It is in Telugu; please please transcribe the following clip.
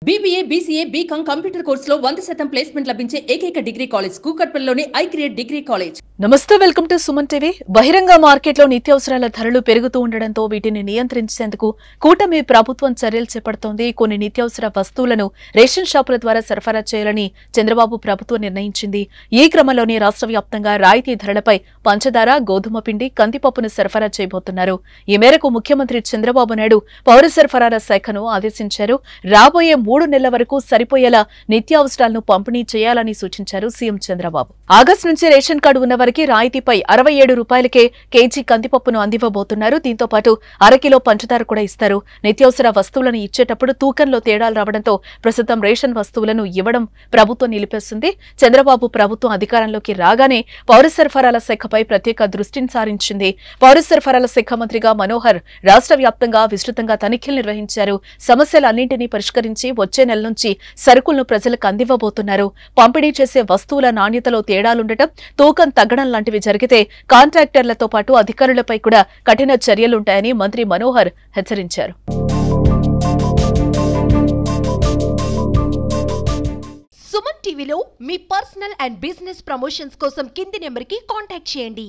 BBA, BCA, BCom కంప్యూటర్ కోర్సులో 100% ప్లేస్మెంట్ లభించే ఏకైక డిగ్రీ కాలేజ్ కూకట్పల్లిలోని ఐక్రియేట్ డిగ్రీ కాలేజ్. నమస్తే, వెల్కమ్ టు సుమన్ టీవీ. బహిరంగ మార్కెట్లో నిత్యావసరాల ధరలు పెరుగుతూ ఉండడంతో వీటిని నియంత్రించేందుకు కూటమి ప్రభుత్వం చర్యలు చేపడుతోంది. కొన్ని నిత్యావసర వస్తువులను రేషన్ షాపుల ద్వారా సరఫరా చేయాలని చంద్రబాబు ప్రభుత్వం నిర్ణయించింది. ఈ క్రమంలోనే రాష్ట్ర వ్యాప్తంగా రాయితీ ధరలపై పంచదార, గోధుమ పిండి, కందిపప్పును సరఫరా చేయబోతున్నారు. ఈ మేరకు ముఖ్యమంత్రి చంద్రబాబు నాయుడు పౌర సరఫరాల శాఖను ఆదేశించారు. రాబోయే 3 నెలల వరకు సరిపోయేలా నిత్యావసరాలను పంపిణీ చేయాలని సూచించారు సీఎం చంద్రబాబు. ఆగస్టు నుంచి రేషన్ కార్డు ఉన్న వారికి రాయితీపై 67 రూపాయలకే కేజీ కందిపప్పును అందివ్వబోతున్నారు. దీంతో పాటు అరకిలో పంచదార కూడా ఇస్తారు. నిత్యావసర వస్తువులను ఇచ్చేటప్పుడు తూకంలో తేడాలు రావడంతో ప్రస్తుతం రేషన్ వస్తువులను ఇవ్వడం ప్రభుత్వం నిలిపేస్తుంది. చంద్రబాబు ప్రభుత్వం అధికారంలోకి రాగానే పౌర సరఫరాల శాఖపై ప్రత్యేక దృష్టిని సారించింది. పౌర సరఫరాల శాఖ మంత్రిగా మనోహర్ రాష్ట్ర వ్యాప్తంగా విస్తృతంగా తనిఖీలు నిర్వహించారు. సమస్యలన్నింటినీ పరిష్కరించి వచ్చే నెల నుంచి సరుకులను ప్రజలకు అందివ్వబోతున్నారు. పంపిణీ చేసే వస్తువుల నాణ్యతలో తేడాలుండటం, తూకం తగ్గడం లాంటివి జరిగితే కాంట్రాక్టర్లతో పాటు అధికారులపై కూడా కఠిన చర్యలుంటాయని మంత్రి మనోహర్ హెచ్చరించారు. సుమన్ టీవీలో మీ పర్సనల్ అండ్ బిజినెస్ ప్రమోషన్స్ కోసం కింది నెంబర్కి కాంటాక్ట్ చేయండి.